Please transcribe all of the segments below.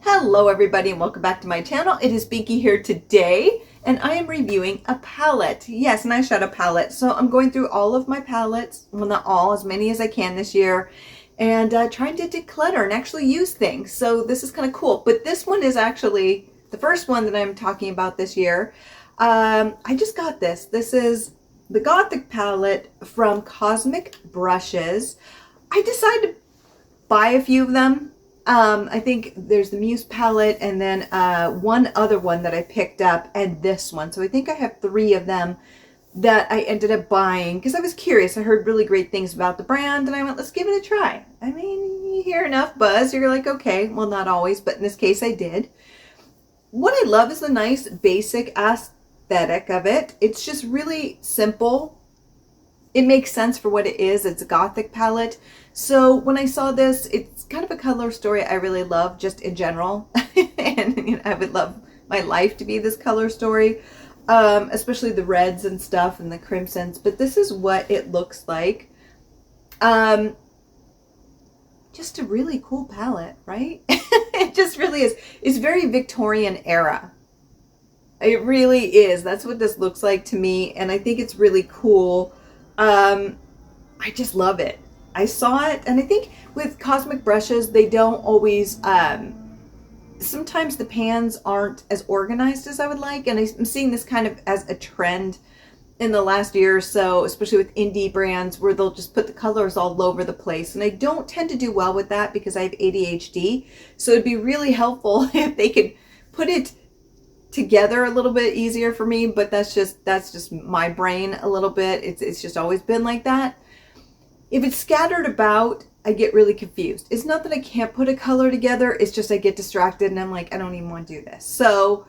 Hello everybody and welcome back to my channel. It is Binky here today and I am reviewing a palette. Yes, an eyeshadow palette. So I'm going through all of my palettes, well not all, as many as I can this year, and trying to declutter and actually use things. So this is kind of cool. But this one is actually the first one that I'm talking about this year. I just got this. This is the Gothic palette from Cosmic Brushes. I decided to buy a few of them. I think there's the Muse palette and then one other one that I picked up and this one. So I think I have three of them that I ended up buying because I was curious. I heard really great things about the brand and I went, let's give it a try. I mean, you hear enough buzz, you're like, okay, well, not always, but in this case I did. What I love is the nice basic aesthetic of it. It's just really simple. It makes sense for what it is. It's a Gothic palette. So when I saw this, it's kind of a color story I really love just in general. And you know, I would love my life to be this color story, especially the reds and stuff and the crimsons. But this is what it looks like. Just a really cool palette, right? It just really is. It's very Victorian era. It really is. That's what this looks like to me. And I think it's really cool. I just love it. I saw it, and I think with Cosmic Brushes, they don't always, sometimes the pans aren't as organized as I would like, and I'm seeing this kind of as a trend in the last year or so, especially with indie brands, where they'll just put the colors all over the place, and I don't tend to do well with that because I have ADHD, so it'd be really helpful if they could put it together a little bit easier for me, but that's just my brain a little bit. It's just always been like that. If it's scattered about, I get really confused. It's not that I can't put a color together, it's just I get distracted and I'm like, I don't even want to do this. So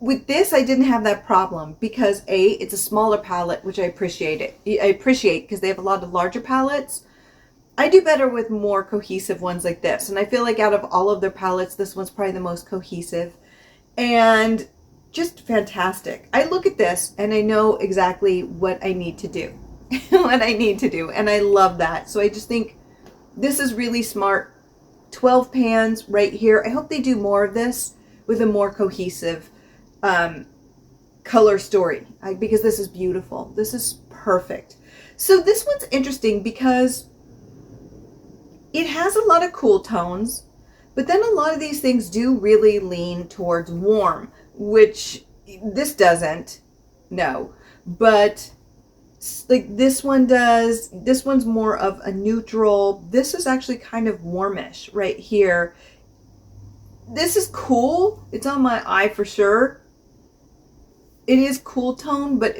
with this, I didn't have that problem because A, it's a smaller palette, which I appreciate because they have a lot of larger palettes. I do better with more cohesive ones like this. And I feel like out of all of their palettes, this one's probably the most cohesive and just fantastic. I look at this and I know exactly what I need to do. What I need to do, and I love that. So I just think this is really smart. 12 pans right here. I hope they do more of this with a more cohesive color story because this is beautiful. This is perfect. So this one's interesting because it has a lot of cool tones, but then a lot of these things do really lean towards warm, which this doesn't, no, but like this one does. This one's more of a neutral. This is actually kind of warmish right here. This is cool. It's on my eye for sure. It is cool tone, but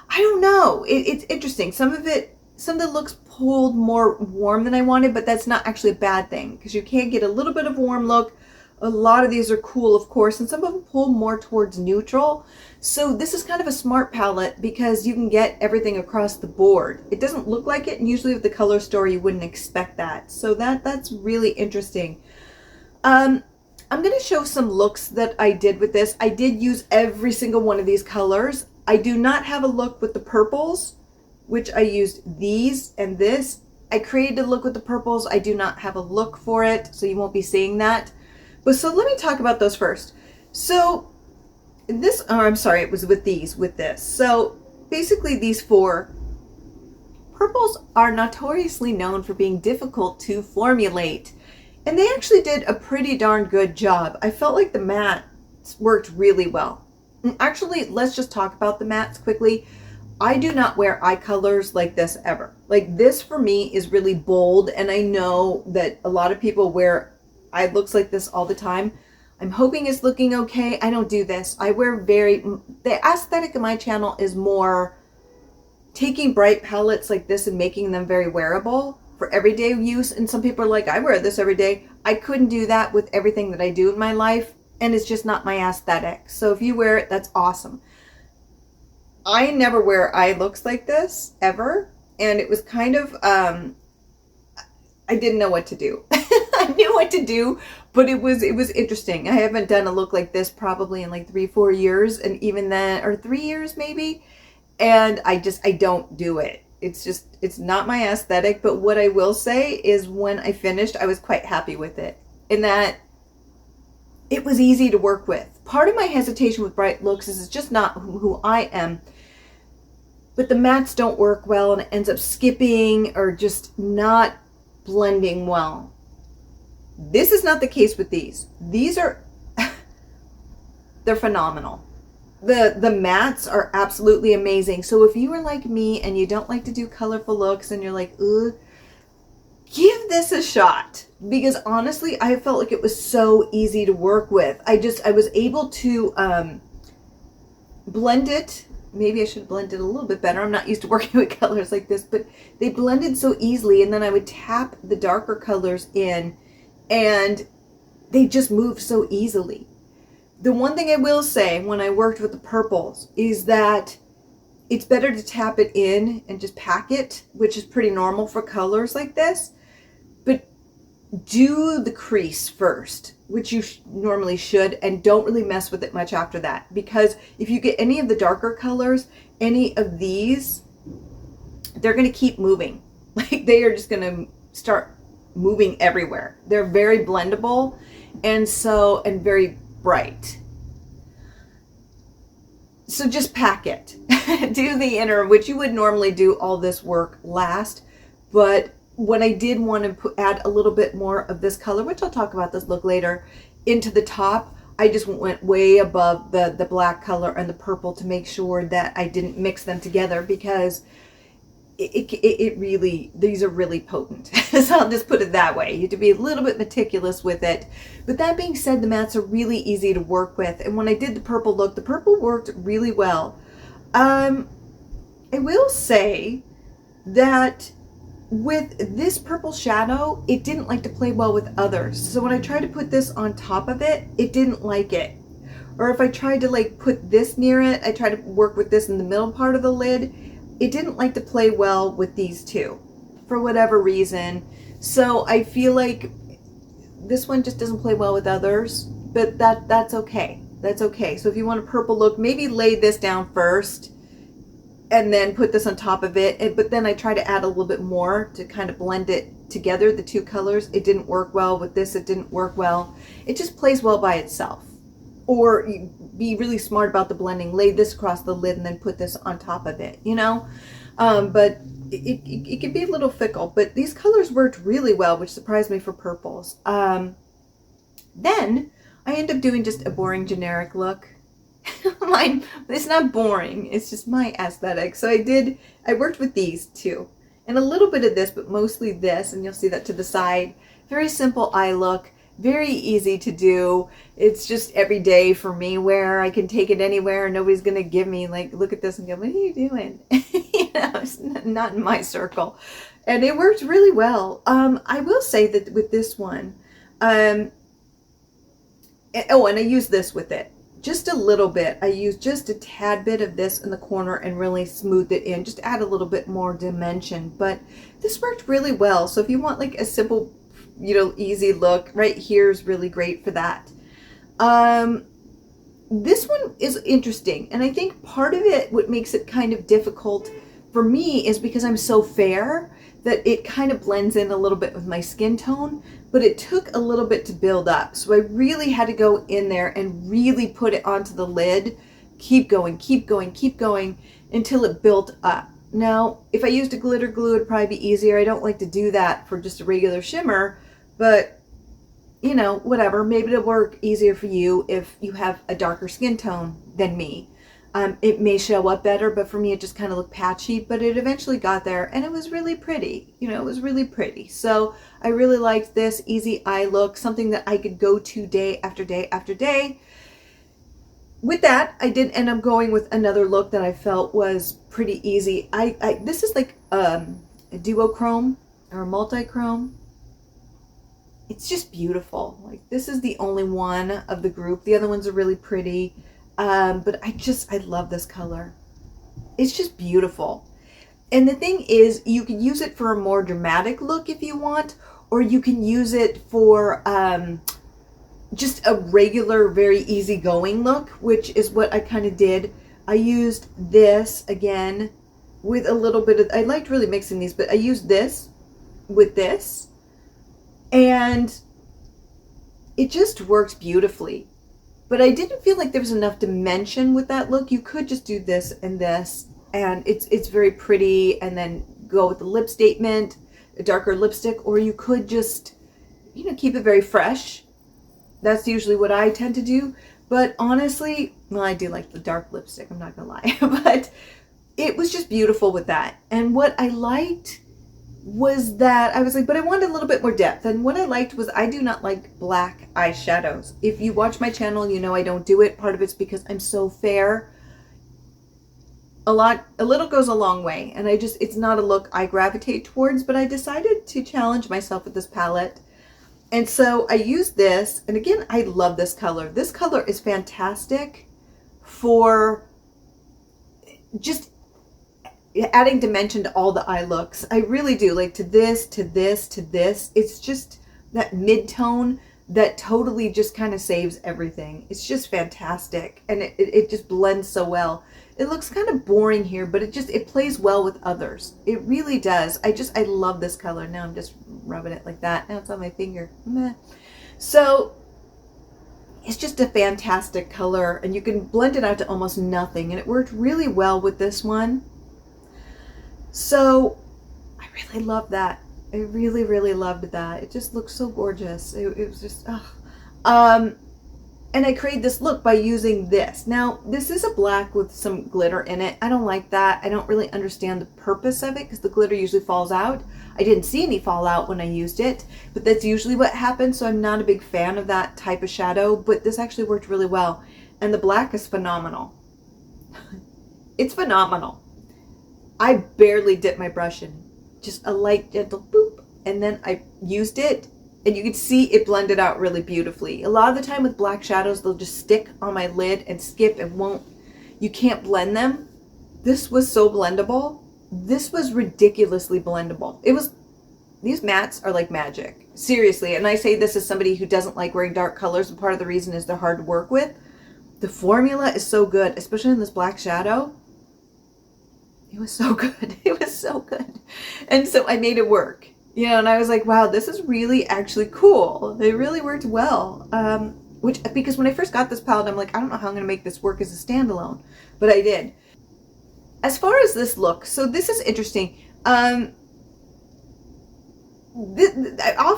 I don't know. It's interesting. Some of it looks pulled more warm than I wanted, but that's not actually a bad thing because you can get a little bit of a warm look. A lot of these are cool, of course, and some of them pull more towards neutral. So this is kind of a smart palette because you can get everything across the board. It doesn't look like it, and usually with the color story, you wouldn't expect that. So that's really interesting. I'm going to show some looks that I did with this. I did use every single one of these colors. I do not have a look with the purples, which I used these and this. I created a look with the purples. I do not have a look for it, so you won't be seeing that. But so let me talk about those first. So this, I'm sorry, it was with this. So basically these four purples are notoriously known for being difficult to formulate. And they actually did a pretty darn good job. I felt like the mattes worked really well. And actually, let's just talk about the mattes quickly. I do not wear eye colors like this ever. Like this for me is really bold. And I know that a lot of people wear eye looks like this all the time. I'm hoping it's looking okay. I don't do this. I wear the aesthetic of my channel is more taking bright palettes like this and making them very wearable for everyday use. And some people are like, I wear this every day. I couldn't do that with everything that I do in my life. And it's just not my aesthetic. So if you wear it, that's awesome. I never wear eye looks like this ever. And it was kind of, I didn't know what to do. I knew what to do, but it was interesting. I haven't done a look like this probably in like 3-4 years, and even then, or 3 years maybe, and I don't do it. It's not my aesthetic. But what I will say is when I finished, I was quite happy with it, in that it was easy to work with. Part of my hesitation with bright looks is it's just not who I am. But the mattes don't work well and it ends up skipping or just not blending well. This is not the case with these. These are, they're phenomenal. The mattes are absolutely amazing. So if you are like me and you don't like to do colorful looks and you're like, ugh, give this a shot. Because honestly, I felt like it was so easy to work with. I was able to blend it. Maybe I should blend it a little bit better. I'm not used to working with colors like this, but they blended so easily. And then I would tap the darker colors in and they just move so easily. The one thing I will say when I worked with the purples is that it's better to tap it in and just pack it, which is pretty normal for colors like this. But do the crease first, which you normally should, and don't really mess with it much after that. Because if you get any of the darker colors, any of these, they're going to keep moving. Like they are just going to start moving everywhere. They're very blendable and very bright. So just pack it. Do the inner, which you would normally do all this work last. But when I did want to add a little bit more of this color, which I'll talk about this look later, into the top, I just went way above the black color and the purple to make sure that I didn't mix them together, because it really, these are really potent. So I'll just put it that way. You have to be a little bit meticulous with it. But that being said, the mattes are really easy to work with. And when I did the purple look, the purple worked really well. I will say that with this purple shadow, it didn't like to play well with others. So when I tried to put this on top of it, it didn't like it. Or if I tried to like put this near it, I tried to work with this in the middle part of the lid, it didn't like to play well with these two for whatever reason. So I feel like this one just doesn't play well with others, but that's okay. That's okay. So if you want a purple look, maybe lay this down first and then put this on top of it. But then I try to add a little bit more to kind of blend it together, the two colors. It didn't work well with this. It didn't work well. It just plays well by itself. Or you be really smart about the blending. Lay this across the lid and then put this on top of it, you know? But it can be a little fickle. But these colors worked really well, which surprised me for purples. Then I end up doing just a boring generic look. Mine, it's not boring. It's just my aesthetic. So I worked with these too. And a little bit of this, but mostly this. And you'll see that to the side. Very simple eye look. Very easy to do. It's just every day for me, where I can take it anywhere and nobody's going to give me like, look at this and go, what are you doing? You know, it's not in my circle. And it worked really well. I will say that with this one, and I used this with it. Just a little bit. I used just a tad bit of this in the corner and really smoothed it in. Just add a little bit more dimension. But this worked really well. So if you want like a simple, you know, easy look, right here is really great for that. This one is interesting, and I think part of it, what makes it kind of difficult for me, is because I'm so fair that it kind of blends in a little bit with my skin tone, but it took a little bit to build up. So I really had to go in there and really put it onto the lid, keep going, keep going, keep going until it built up. Now, if I used a glitter glue, it'd probably be easier. I don't like to do that for just a regular shimmer, but you know, whatever. Maybe it'll work easier for you if you have a darker skin tone than me. It may show up better, but for me, it just kind of looked patchy, but it eventually got there and it was really pretty. You know, it was really pretty. So I really liked this easy eye look, something that I could go to day after day after day. With that, I did end up going with another look that I felt was pretty easy. This is like a duochrome or a multi-chrome. It's just beautiful. Like, this is the only one of the group. The other ones are really pretty. But I love this color. It's just beautiful. And the thing is, you can use it for a more dramatic look if you want, or you can use it for just a regular, very easygoing look, which is what I kind of did. I used this again with a little bit of, I liked really mixing these, but I used this with this. And it just works beautifully. But I didn't feel like there was enough dimension with that look. You could just do this, and it's very pretty, and then go with the lip statement, a darker lipstick, or you could just, you know, keep it very fresh. That's usually what I tend to do. But honestly, well, I do like the dark lipstick, I'm not gonna lie. But it was just beautiful with that. And what I liked was that I was like, but I wanted a little bit more depth. And what I liked was I do not like black eyeshadows. If you watch my channel, you know I don't do it. Part of it's because I'm so fair. A little goes a long way. And it's not a look I gravitate towards, but I decided to challenge myself with this palette. And so I used this, and again, I love this color. This color is fantastic for just adding dimension to all the eye looks. I really do, like to this, to this, to this. It's just that mid-tone that totally just kind of saves everything. It's just fantastic, and it just blends so well. It looks kind of boring here, but it plays well with others. It really does. I love this color. Now I'm just rubbing it like that. Now it's on my finger. Meh. So it's just a fantastic color, and you can blend it out to almost nothing, and it worked really well with this one. So I really love that. I really, really loved that. It just looks so gorgeous. It was just, and I created this look by using this. Now, this is a black with some glitter in it. I don't like that. I don't really understand the purpose of it because the glitter usually falls out. I didn't see any fall out when I used it, but that's usually what happens, so I'm not a big fan of that type of shadow, but this actually worked really well. And the black is phenomenal. It's phenomenal. I barely dipped my brush in. Just a light, gentle boop, and then I used it, and you can see it blended out really beautifully. A lot of the time with black shadows, they'll just stick on my lid and skip and you can't blend them. This was so blendable. This was ridiculously blendable. These mattes are like magic, seriously. And I say this as somebody who doesn't like wearing dark colors, and part of the reason is they're hard to work with. The formula is so good, especially in this black shadow. It was so good. It was so good. And so I made it work, you know, and I was like, wow, this is really actually cool. They really worked well. Because when I first got this palette, I'm like, I don't know how I'm going to make this work as a standalone, but I did. As far as this look, so this is interesting. Off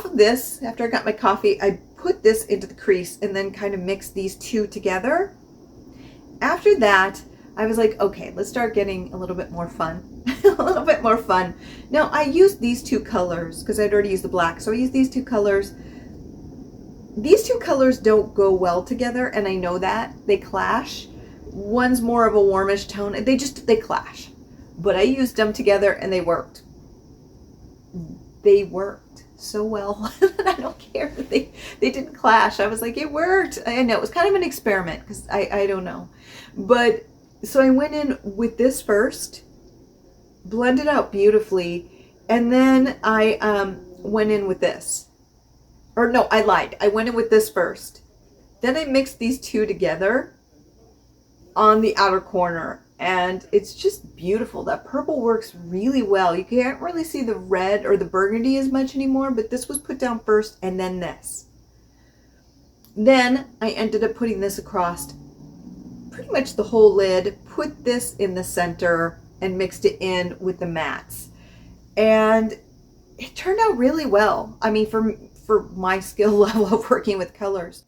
of this, after I got my coffee, I put this into the crease and then kind of mixed these two together. After that, I was like, okay, let's start getting a little bit more fun. A little bit more fun. Now, I used these two colors because I'd already used the black. So I used these two colors. These two colors don't go well together, and I know that. They clash. One's more of a warmish tone, and they clash. But I used them together, and they worked. They worked so well. I don't care if they didn't clash. I was like, it worked. I know, it was kind of an experiment, because I don't know. But so I went in with this first, blended out beautifully, and then I went in with this. Or no, I lied. I went in with this first. Then I mixed these two together on the outer corner, and it's just beautiful. That purple works really well. You can't really see the red or the burgundy as much anymore, but this was put down first, and then this. Then I ended up putting this across pretty much the whole lid, put this in the center, and mixed it in with the mattes. And it turned out really well. I mean, for my skill level of working with colors.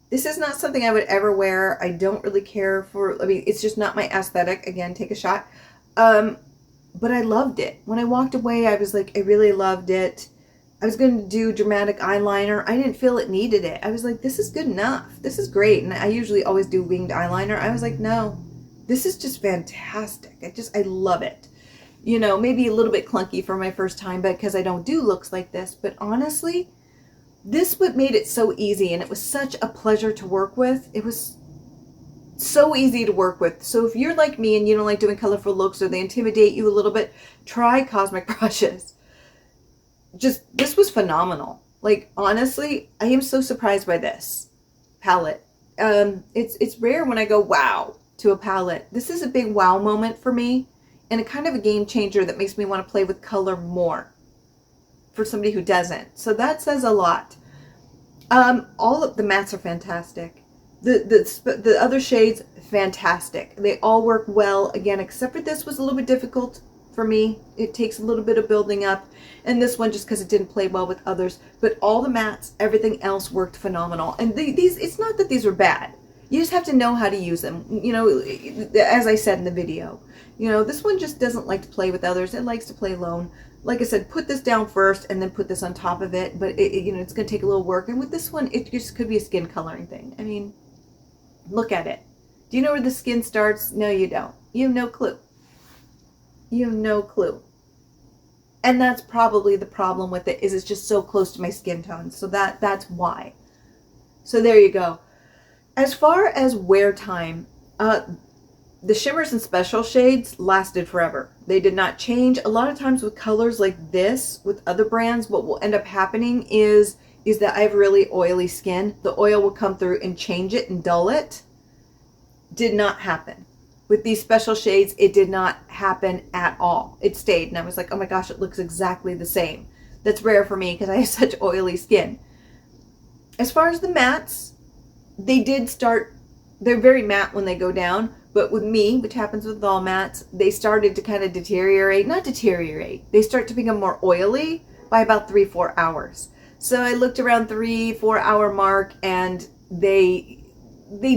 This is not something I would ever wear. I don't really care for, I mean, it's just not my aesthetic. Again, take a shot. But I loved it. When I walked away, I was like, I really loved it. I was going to do dramatic eyeliner. I didn't feel it needed it. I was like, this is good enough. This is great. And I usually always do winged eyeliner. I was like, no, this is just fantastic. I love it. You know, maybe a little bit clunky for my first time because I don't do looks like this. But honestly, this what made it so easy. And it was such a pleasure to work with. It was so easy to work with. So if you're like me and you don't like doing colorful looks or they intimidate you a little bit, try Cosmic brushes. This was phenomenal. Like, honestly, I am so surprised by this palette. It's rare when I go wow to a palette. This is a big wow moment for me, and a kind of a game changer that makes me want to play with color more for somebody who doesn't. So that says a lot. All of the mattes are fantastic. The other shades, fantastic. They all work well, again, except for this was a little bit difficult for me. It takes a little bit of building up, and this one just because it didn't play well with others. But all the mattes, everything else worked phenomenal. And these, it's not that these are bad. You just have to know how to use them. You know, as I said in the video, you know, this one just doesn't like to play with others. It likes to play alone. Like I said, put this down first and then put this on top of it. But, you know, it's going to take a little work. And with this one, it just could be a skin coloring thing. I mean, look at it. Do you know where the skin starts? No, you don't. You have no clue. You have no clue. And that's probably the problem with it, is it's just so close to my skin tone. So that's why. So there you go. As far as wear time, the shimmers and special shades lasted forever. They did not change. A lot of times with colors like this, with other brands, what will end up happening is that I have really oily skin. The oil will come through and change it and dull it. Did not happen. With these special shades, it did not happen at all. It stayed, and I was like, oh my gosh, it looks exactly the same. That's rare for me because I have such oily skin. As far as the mattes, they did start, they're very matte when they go down, but with me, which happens with all mattes, they started to kind of deteriorate. Not deteriorate. They start to become more oily by about 3-4 hours. So I looked around 3-4 hour mark, and they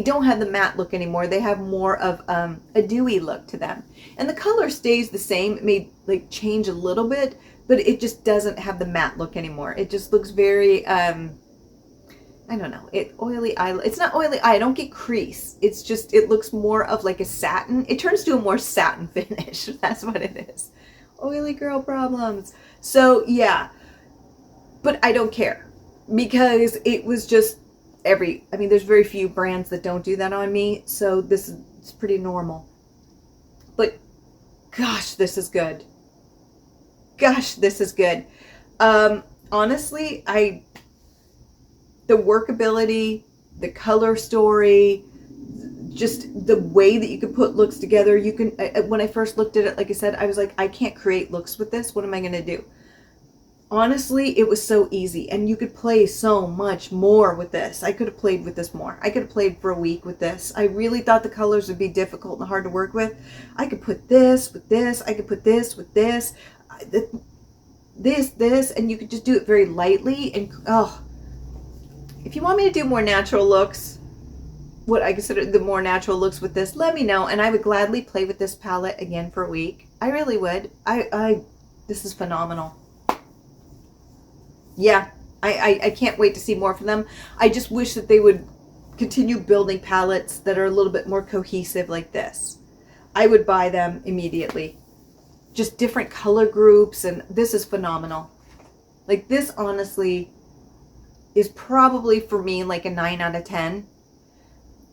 don't have the matte look anymore. They have more of a dewy look to them. And the color stays the same. It may like change a little bit, but it just doesn't have the matte look anymore. It just looks very, I don't know, oily eye. It's not oily eye. I don't get crease. It's just, it looks more of like a satin. It turns to a more satin finish. That's what it is. Oily girl problems. So yeah, but I don't care because it was just I mean, there's very few brands that don't do that on me. So this is, it's pretty normal, but gosh, this is good. Gosh, this is good. Honestly, the workability, the color story, just the way that you can put looks together. You can, when I first looked at it, like I said, I was like, I can't create looks with this. What am I going to do? Honestly, it was so easy, and you could play so much more with this. I could have played with this more. I could have played for a week with this. I really thought the colors would be difficult and hard to work with. I could put this with this. I could put this with this, this, and you could just do it very lightly. And oh, if you want me to do more natural looks, what I consider the more natural looks with this, let me know, and I would gladly play with this palette again for a week. I really would. This is phenomenal. Yeah, I can't wait to see more from them. I just wish that they would continue building palettes that are a little bit more cohesive like this. I would buy them immediately. Just different color groups, and this is phenomenal. Like this, honestly, is probably for me like a 9 out of 10.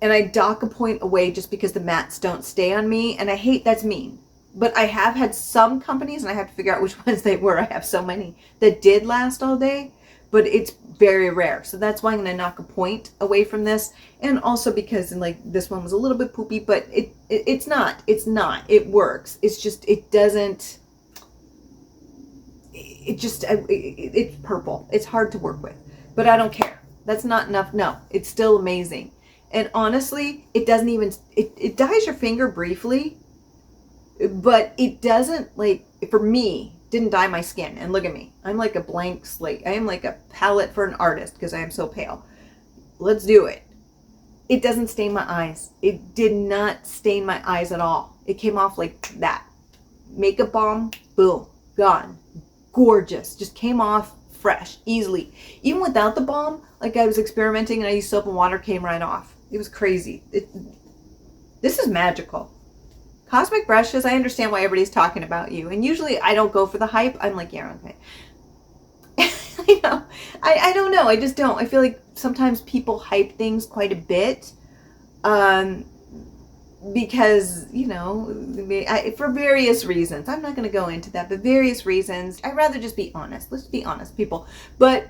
And I dock a point away just because the mattes don't stay on me, and I hate, that's mean. But I have had some companies, and I have to figure out which ones they were. I have so many that did last all day, but it's very rare. So that's why I'm going to knock a point away from this. And also because like this one was a little bit poopy, but it's not. It works. It's just, it doesn't, it's purple. It's hard to work with, but I don't care. That's not enough. No, it's still amazing. And honestly, it doesn't even, it dyes your finger briefly, but it doesn't, like, for me, didn't dye my skin. And look at me. I'm like a blank slate. I am like a palette for an artist because I am so pale. Let's do it. It doesn't stain my eyes. It did not stain my eyes at all. It came off like that. Makeup balm, boom, gone. Gorgeous. Just came off fresh, easily. Even without the balm, like I was experimenting and I used soap and water, came right off. It was crazy. This is magical. Cosmic brushes, I understand why everybody's talking about you. And usually I don't go for the hype. I'm like, yeah, okay. I know. I don't know. I just don't. I feel like sometimes people hype things quite a bit. Because, you know, for various reasons. I'm not going to go into that, but various reasons. I'd rather just be honest. Let's be honest, people. But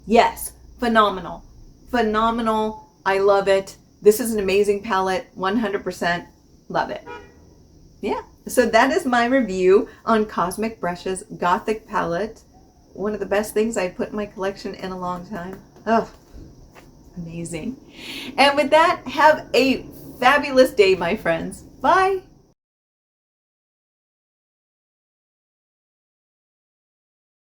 yes, phenomenal. Phenomenal. I love it. This is an amazing palette. 100% love it. Yeah, so that is my review on Cosmic Brush's Gothic Palette one of the best things I've put in my collection in a long time. Oh, amazing. And with that, have a fabulous day, my friends. Bye.